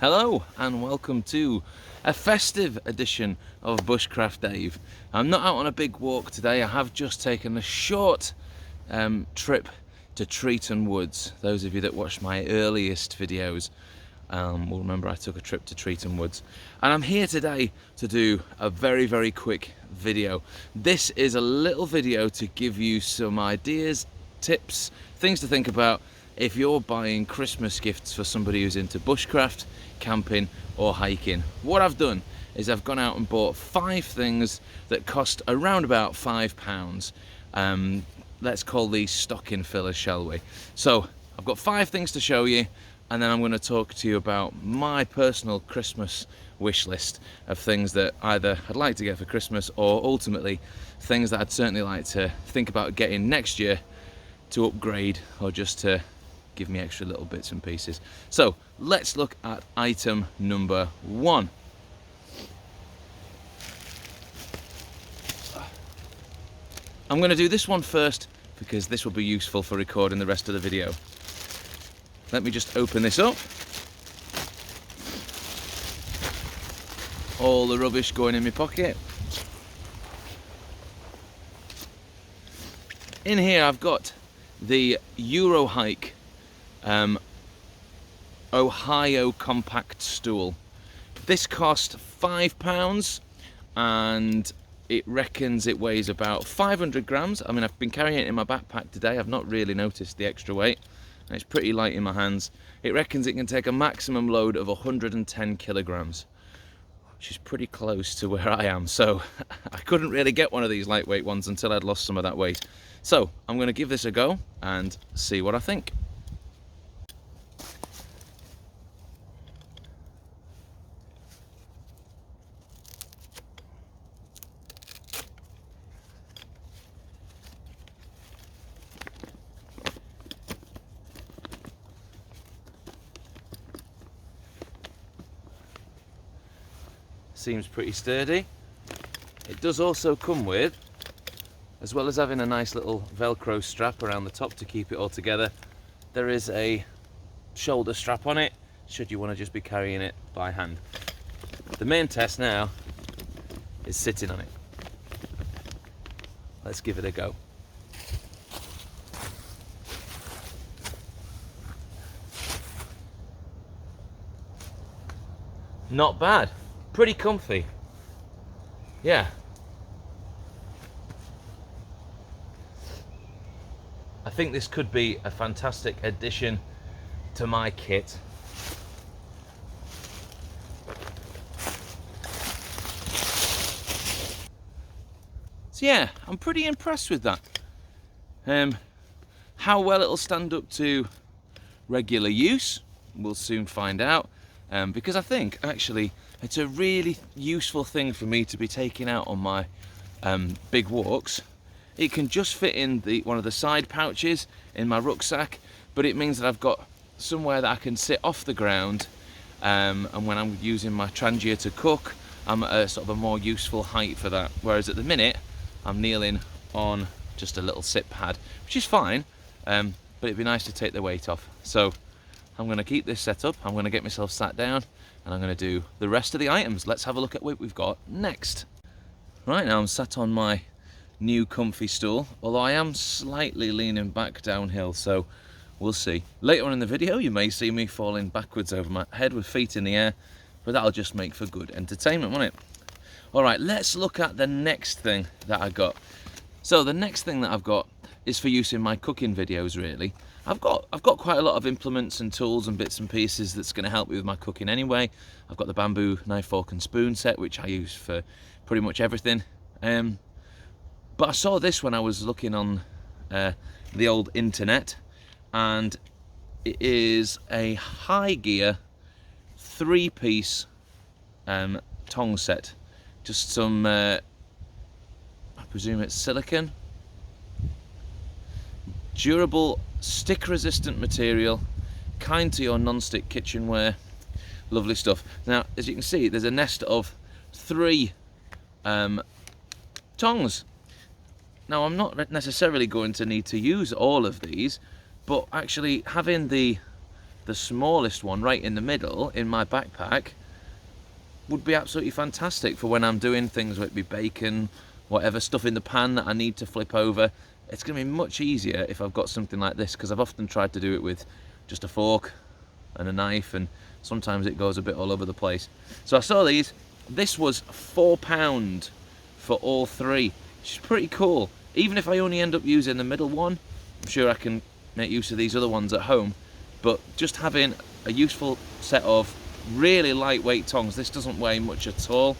Hello and welcome to a festive edition of Bushcraft Dave. I'm not out on a big walk today. I have just taken a short trip to Treeton Woods. Those of you that watched my earliest videos will remember I took a trip to Treeton Woods. And I'm here today to do a very quick video. This is a little video to give you some ideas, tips, things to think about if you're buying Christmas gifts for somebody who's into bushcraft, camping or hiking. What I've done is I've gone out and bought 5 things that cost around about £5. Let's call these stocking fillers, shall we? So I've got 5 things to show you, and then I'm going to talk to you about my personal Christmas wish list of things that either I'd like to get for Christmas or ultimately things that I'd certainly like to think about getting next year to upgrade or just to give me extra little bits and pieces. So let's look at item number 1. I'm going to do this one first because this will be useful for recording the rest of the video. Let me just open this up. All the rubbish going in my pocket. In here I've got the Eurohike Ohio compact stool. This cost £5 and it reckons it weighs about 500 grams. I mean, I've been carrying it in my backpack today. I've not really noticed the extra weight, and it's pretty light in my hands. It reckons it can take a maximum load of 110 kilograms, which is pretty close to where I am. So I couldn't really get one of these lightweight ones until I'd lost some of that weight. So I'm going to give this a go and see what I think. Seems pretty sturdy. It does also come with, as well as having a nice little Velcro strap around the top to keep it all together, there is a shoulder strap on it, should you want to just be carrying it by hand. The main test now is sitting on it. Let's give it a go. Not bad. Pretty comfy. Yeah. I think this could be a fantastic addition to my kit. So yeah, I'm pretty impressed with that. How well it'll stand up to regular use, we'll soon find out. Because I think actually it's a really useful thing for me to be taking out on my big walks. It can just fit in one of the side pouches in my rucksack, but it means that I've got somewhere that I can sit off the ground, and when I'm using my trangia to cook, I'm at a sort of a more useful height for that. Whereas at the minute I'm kneeling on just a little sit pad, which is fine, but it'd be nice to take the weight off. So I'm going to keep this set up, I'm going to get myself sat down, and I'm going to do the rest of the items. Let's have a look at what we've got next. Right, now I'm sat on my new comfy stool, although I am slightly leaning back downhill, so we'll see. Later on in the video you may see me falling backwards over my head with feet in the air, but that'll just make for good entertainment, won't it? Alright, let's look at the next thing that I got. So the next thing that I've got is for use in my cooking videos, really. I've got quite a lot of implements and tools and bits and pieces that's going to help me with my cooking anyway. I've got the bamboo knife, fork and spoon set, which I use for pretty much everything. But I saw this when I was looking on the old internet, and it is a high gear 3-piece tong set. Just some, I presume it's silicone. Durable, stick-resistant material, kind to your non-stick kitchenware. Lovely stuff. Now, as you can see, there's a nest of 3 tongs. Now, I'm not necessarily going to need to use all of these, but actually having the the smallest one right in the middle in my backpack would be absolutely fantastic for when I'm doing things like bacon, whatever, stuff in the pan that I need to flip over. It's going to be much easier if I've got something like this, because I've often tried to do it with just a fork and a knife, and sometimes it goes a bit all over the place. So I saw these. This was £4 for all three, which is pretty cool. Even if I only end up using the middle one, I'm sure I can make use of these other ones at home. But just having a useful set of really lightweight tongs. This doesn't weigh much at all.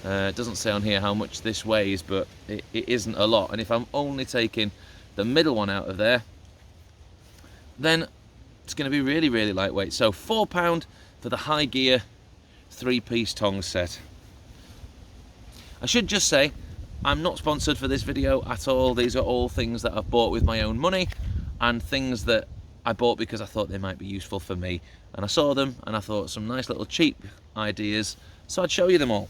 It doesn't say on here how much this weighs, but it isn't a lot. And if I'm only taking the middle one out of there, then it's going to be really, really lightweight. So £4 for the high gear 3-piece tongs set. I should just say, I'm not sponsored for this video at all. These are all things that I've bought with my own money, and things that I bought because I thought they might be useful for me. And I saw them and I thought some nice little cheap ideas, so I'd show you them all.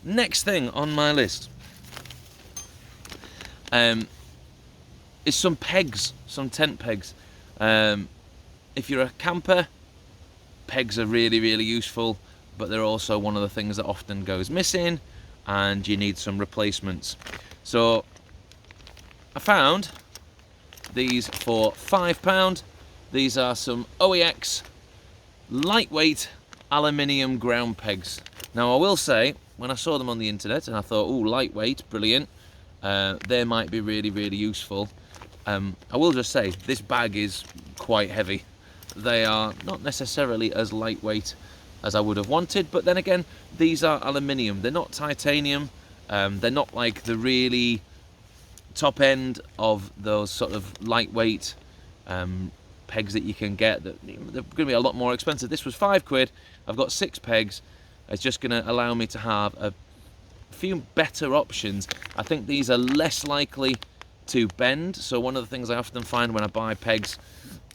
Next thing on my list is some pegs, some tent pegs. If you're a camper, pegs are really, really useful, but they're also one of the things that often goes missing and you need some replacements. So I found these for £5. These are some OEX lightweight aluminium ground pegs. Now I will say, when I saw them on the internet and I thought, oh, lightweight, brilliant, they might be really, really useful. I will just say, this bag is quite heavy. They are not necessarily as lightweight as I would have wanted, but then again, these are aluminium. They're not titanium. They're not like the really top end of those sort of lightweight pegs that you can get. They're going to be a lot more expensive. This was £5. I've got 6 pegs. It's just going to allow me to have a few better options. I think these are less likely to bend. So one of the things I often find when I buy pegs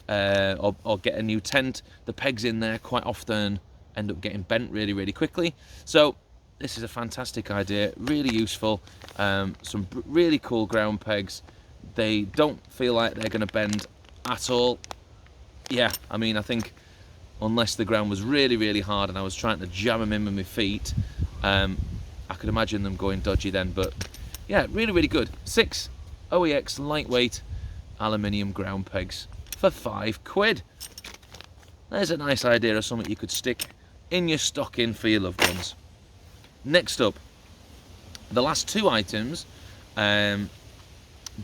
or get a new tent, the pegs in there quite often end up getting bent really, really quickly. So this is a fantastic idea, really useful. Some really cool ground pegs. They don't feel like they're going to bend at all. Yeah, I mean, I think unless the ground was really, really hard and I was trying to jam them in with my feet, I could imagine them going dodgy then. But yeah, really, really good. 6 OEX lightweight aluminium ground pegs for £5. There's a nice idea of something you could stick in your stocking for your loved ones. Next up, the last 2 items,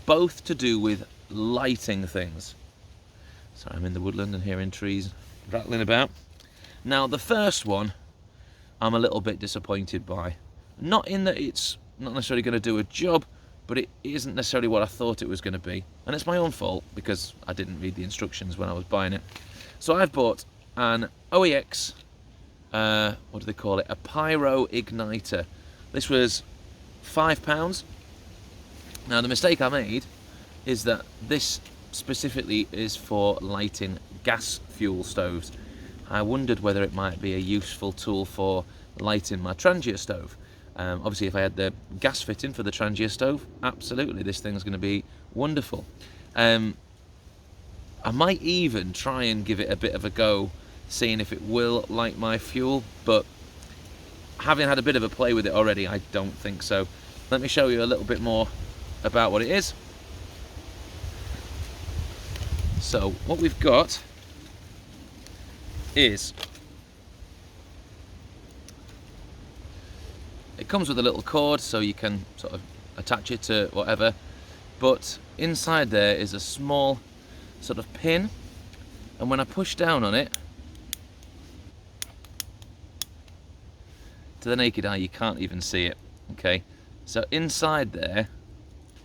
both to do with lighting things. Sorry, I'm in the woodland and hearing trees rattling about. Now, the first one, I'm a little bit disappointed by. Not in that it's not necessarily going to do a job, but it isn't necessarily what I thought it was going to be. And it's my own fault, because I didn't read the instructions when I was buying it. So I've bought an OEX, what do they call it? A pyro igniter. This was £5. Now, the mistake I made is that this specifically is for lighting gas fuel stoves. I wondered whether it might be a useful tool for lighting my Trangia stove. Obviously, if I had the gas fitting for the Trangia stove, absolutely, this thing's going to be wonderful. I might even try and give it a bit of a go, seeing if it will light my fuel, but having had a bit of a play with it already, I don't think so. Let me show you a little bit more about what it is. So what we've got is, it comes with a little cord so you can sort of attach it to whatever, but inside there is a small sort of pin, and when I push down on it, to the naked eye you can't even see it. Okay, so inside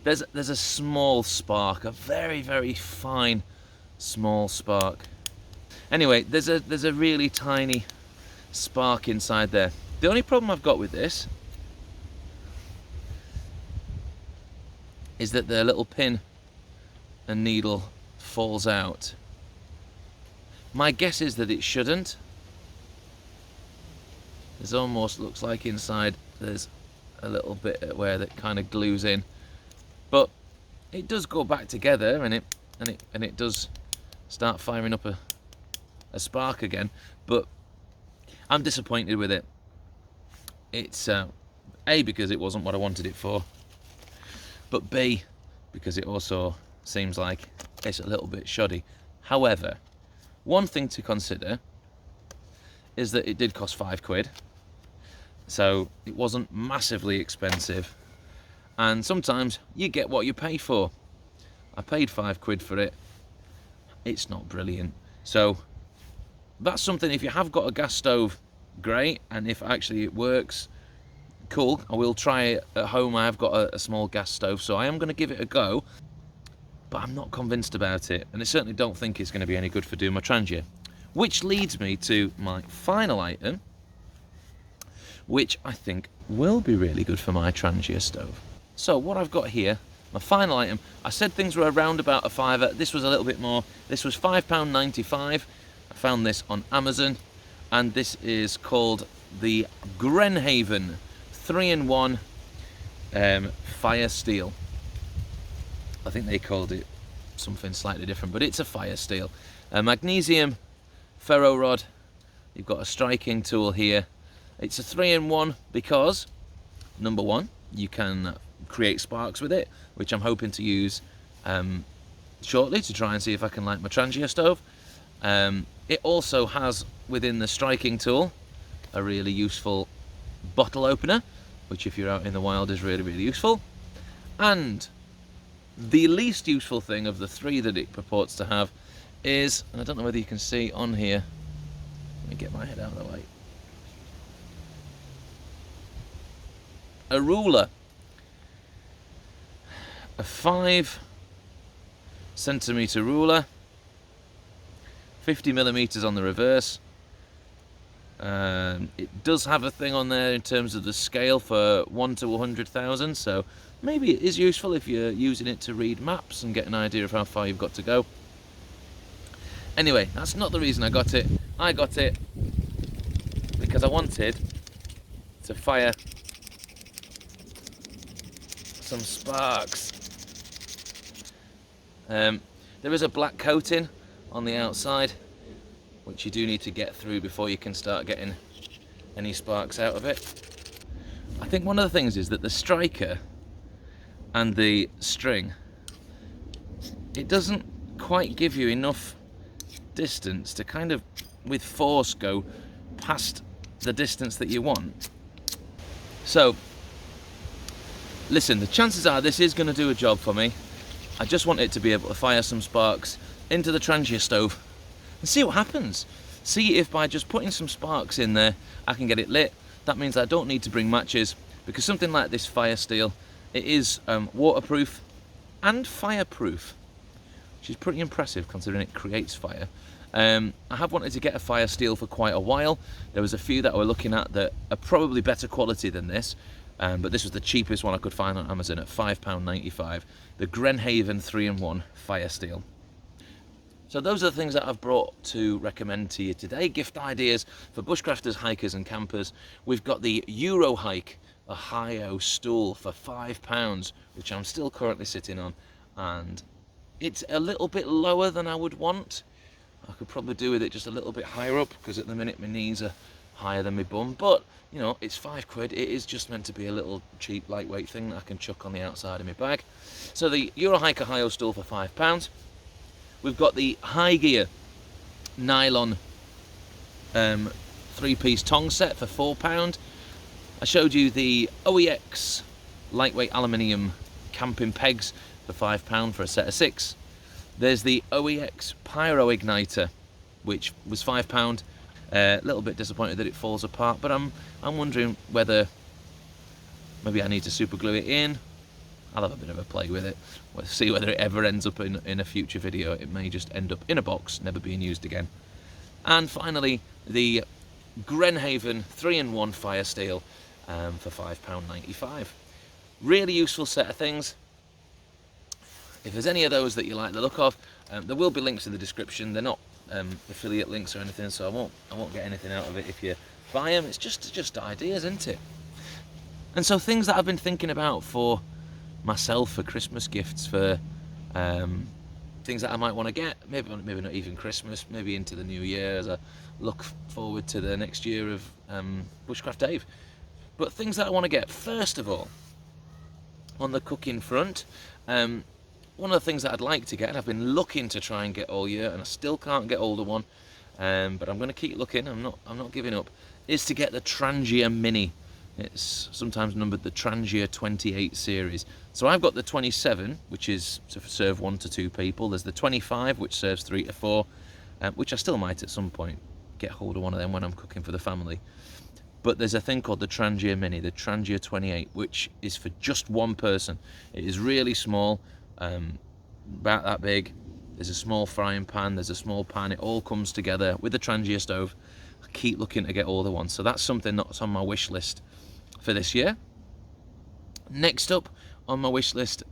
there's a small spark, a very, very fine small spark. Anyway, there's a really tiny spark inside there. The only problem I've got with this is that the little pin and needle falls out. My guess is that it shouldn't. There's almost, looks like inside there's a little bit where that kind of glues in, but it does go back together, and it does start firing up a spark again, but I'm disappointed with it. It's A, because it wasn't what I wanted it for, but B, because it also seems like it's a little bit shoddy. However, one thing to consider is that it did cost £5, so it wasn't massively expensive, and sometimes you get what you pay for. I paid £5 for it. It's not brilliant, so that's something. If you have got a gas stove, great, and if actually it works, cool. I will try it at home. I have got a small gas stove, so I am going to give it a go, but I'm not convinced about it, and I certainly don't think it's going to be any good for doing my Trangia. Which leads me to my final item, which I think will be really good for my Trangia stove. So what I've got here, my final item, I said things were around about a £5. This was a little bit more. This was £5.95. I found this on Amazon, and this is called the Grenhaven 3-in-1 fire steel. I think they called it something slightly different, but it's a fire steel. A magnesium ferro rod. You've got a striking tool here. It's a 3-in-1 because, number one, you can create sparks with it, which I'm hoping to use shortly to try and see if I can light my Trangia stove. It also has within the striking tool a really useful bottle opener, which if you're out in the wild is really, really useful. And the least useful thing of the three that it purports to have is, and I don't know whether you can see on here, let me get my head out of the way, a ruler. A 5cm ruler, 50mm on the reverse. It does have a thing on there in terms of the scale for 1 to 100,000, so maybe it is useful if you're using it to read maps and get an idea of how far you've got to go. Anyway, that's not the reason I got it. I got it because I wanted to fire some sparks. There is a black coating on the outside, which you do need to get through before you can start getting any sparks out of it. I think one of the things is that the striker and the string, it doesn't quite give you enough distance to kind of, with force, go past the distance that you want. So, listen, the chances are this is going to do a job for me. I just want it to be able to fire some sparks into the Trangia stove and see what happens. See if by just putting some sparks in there, I can get it lit. That means I don't need to bring matches, because something like this fire steel, it is waterproof and fireproof, which is pretty impressive considering it creates fire. I have wanted to get a fire steel for quite a while. There was a few that I were looking at that are probably better quality than this, but this was the cheapest one I could find on Amazon at £5.95. The Grenhaven 3-in-1 fire steel. So those are the things that I've brought to recommend to you today. Gift ideas for bushcrafters, hikers and campers. We've got the Euro Hike Ohio stool for £5, which I'm still currently sitting on, and it's a little bit lower than I would want. I could probably do with it just a little bit higher up, because at the minute my knees are higher than my bum, but you know, it's £5. It is just meant to be a little cheap lightweight thing that I can chuck on the outside of my bag. So the Euro Hike Ohio stool for £5. We've got the High Gear nylon 3-piece tong set for £4. I showed you the OEX lightweight aluminium camping pegs for £5 for a set of 6. There's the OEX pyro igniter, which was £5. A little bit disappointed that it falls apart, but I'm wondering whether maybe I need to super glue it in. I'll have a bit of a play with it. We'll see whether it ever ends up in a future video. It may just end up in a box, never being used again. And finally, the Grenhaven 3-in-1 fire steel for £5.95. Really useful set of things. If there's any of those that you like the look of, there will be links in the description. They're not affiliate links or anything, so I won't get anything out of it if you buy them. It's just ideas, isn't it? And so things that I've been thinking about for myself, for Christmas gifts, for things that I might want to get, maybe not even Christmas, maybe into the new year as I look forward to the next year of Bushcraft Dave. But things that I want to get, first of all, on the cooking front, one of the things that I'd like to get, and I've been looking to try and get all year, and I still can't get hold of one, but I'm going to keep looking. I'm not giving up. Is to get the Trangia Mini. It's sometimes numbered the Trangia 28 series. So I've got the 27, which is to serve 1 to 2 people. There's the 25, which serves 3 to 4, which I still might at some point get hold of one of them when I'm cooking for the family. But there's a thing called the Trangia Mini, the Trangia 28, which is for just one person. It is really small, about that big. There's a small frying pan, there's a small pan. It all comes together with the Trangia stove. I keep looking to get all the ones. So that's something that's on my wish list for this year. Next up on my wish list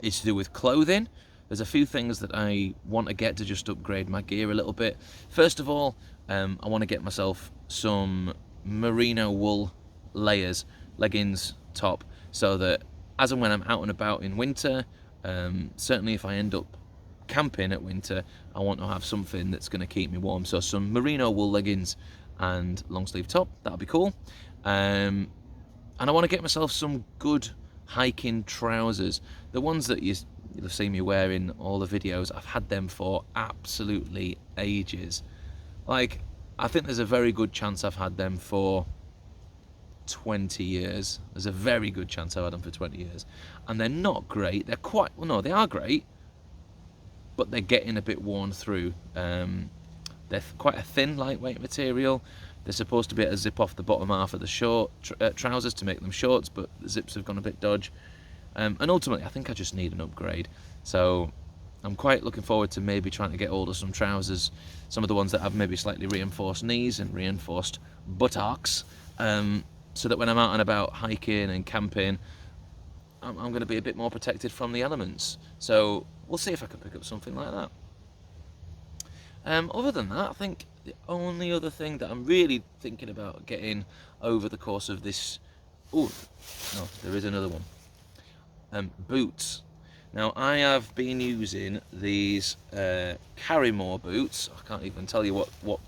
is to do with clothing. There's a few things that I want to get to just upgrade my gear a little bit. First of all, I want to get myself some merino wool layers, leggings, top, so that as and when I'm out and about in winter, certainly if I end up camping at winter, I want to have something that's going to keep me warm. So some merino wool leggings and long sleeve top, that'll be cool. And I want to get myself some good hiking trousers. The ones that you'll see me wearing all the videos, I've had them for absolutely ages. Like, I think there's a very good chance I've had them for 20 years. There's a very good chance I've had them for 20 years. And they're not great. They're quite, well, no, they are great, but they're getting a bit worn through. They're quite a thin, lightweight material. They're supposed to be able to zip off the bottom half of the short trousers to make them shorts, but the zips have gone a bit dodgy. And ultimately, I think I just need an upgrade. So I'm quite looking forward to maybe trying to get hold of some trousers, some of the ones that have maybe slightly reinforced knees and reinforced buttocks, so that when I'm out and about hiking and camping, I'm going to be a bit more protected from the elements. So we'll see if I can pick up something like that. Other than that, I think the only other thing that I'm really thinking about getting over the course of this... Oh, no, there is another one. Boots. Now, I have been using these Carrymore boots. I can't even tell you what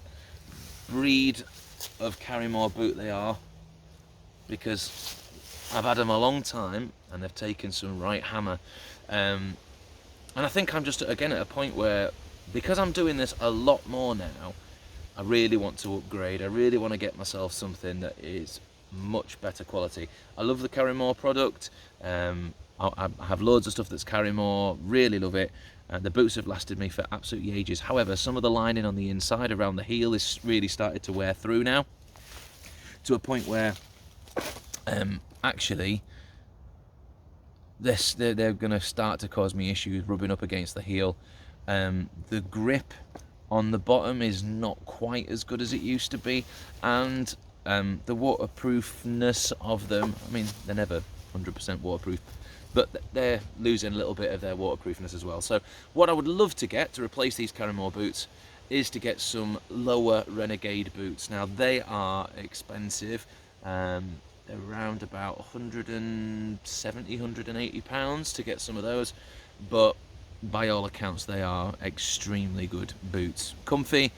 breed of Carrymore boot they are, because I've had them a long time and they've taken some right hammer. And I think I'm just, again, at a point where, because I'm doing this a lot more now, I really want to upgrade. I really want to get myself something that is much better quality. I love the Carrymore product. I have loads of stuff that's Carrymore, really love it. The boots have lasted me for absolutely ages. However, some of the lining on the inside around the heel is really started to wear through now, to a point where actually they're going to start to cause me issues rubbing up against the heel. The grip on the bottom is not quite as good as it used to be, and the waterproofness of them, I mean, they're never 100% waterproof, but they're losing a little bit of their waterproofness as well. So what I would love to get to replace these Carrymore boots is to get some lower Renegade boots. Now, they are expensive. They're around about 170, 180 pounds to get some of those, but by all accounts they are extremely good boots. Comfy,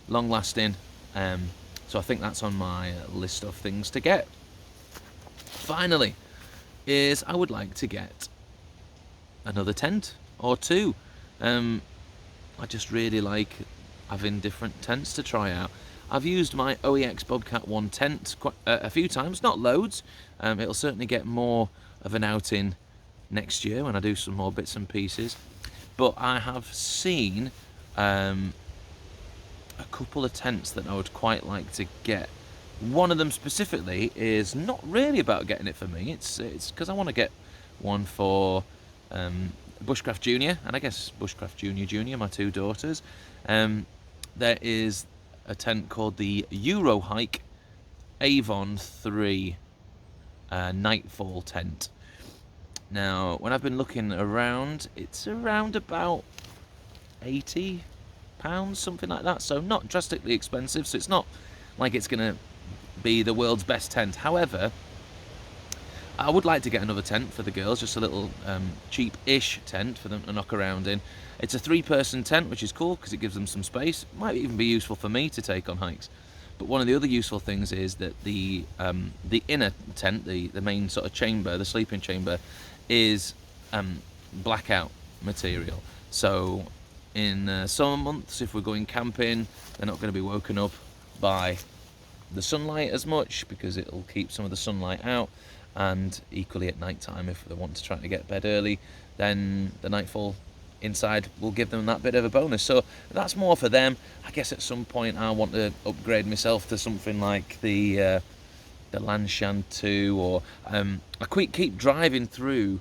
long lasting, so I think that's on my list of things to get. Finally, is I would like to get another tent or two. I just really like having different tents to try out. I've used my OEX Bobcat 1 tent quite a few times, not loads. It'll certainly get more of an outing next year when I do some more bits and pieces. But I have seen a couple of tents that I would quite like to get. One of them specifically is not really about getting it for me. It's because I want to get one for Bushcraft Junior, and I guess Bushcraft Junior, my two daughters. There is a tent called the Euro Hike Avon 3 Nightfall tent. Now, when I've been looking around, it's around about £80, something like that. So not drastically expensive. So it's not like it's going to be the world's best tent. However, I would like to get another tent for the girls, just a little cheap-ish tent for them to knock around in. It's a 3-person tent, which is cool because it gives them some space. Might even be useful for me to take on hikes. But one of the other useful things is that the inner tent, the main sort of chamber, the sleeping chamber, is blackout material. So in summer months, if we're going camping, they're not going to be woken up by the sunlight as much because it'll keep some of the sunlight out. And equally at night time, if they want to try to get bed early, then the nightfall inside will give them that bit of a bonus. So that's more for them. I guess at some point I want to upgrade myself to something like the Lanshan 2, or I keep driving through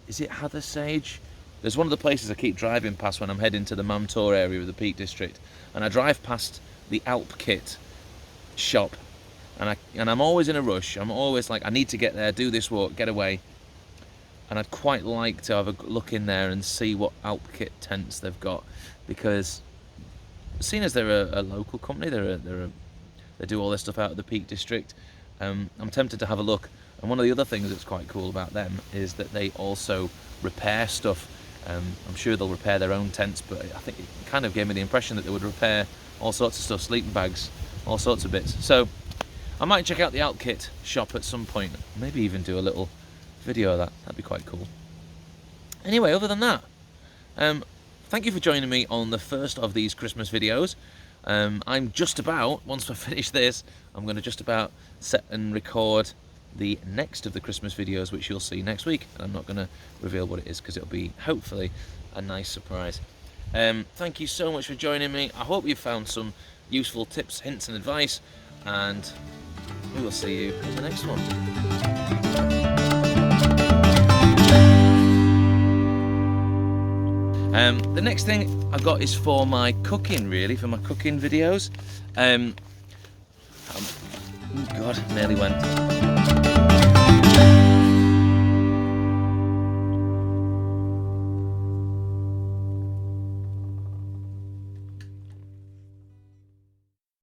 is it Hathersage? There's one of the places I keep driving past when I'm heading to the Mamtor area of the Peak District, and I drive past the Alp Kit shop, and I'm always in a rush. I'm always like, I need to get there, do this walk, get away. And I'd quite like to have a look in there and see what Alp Kit tents they've got, because seeing as they're a local company, they do all this stuff out of the Peak District, I'm tempted to have a look. And one of the other things that's quite cool about them is that they also repair stuff. I'm sure they'll repair their own tents, but I think it kind of gave me the impression that they would repair all sorts of stuff, sleeping bags, all sorts of bits. So I might check out the Alp Kit shop at some point, maybe even do a little video of that. That'd be quite cool. Anyway, other than that, thank you for joining me on the first of these Christmas videos. I'm just about, once I finish this, I'm going to just about set and record the next of the Christmas videos, which you'll see next week. And I'm not going to reveal what it is because it'll be hopefully a nice surprise. Thank you so much for joining me. I hope you found some useful tips, hints and advice, and we will see you in the next one. The next thing I've got is for my cooking, really, for my cooking videos. Oh God, nearly went.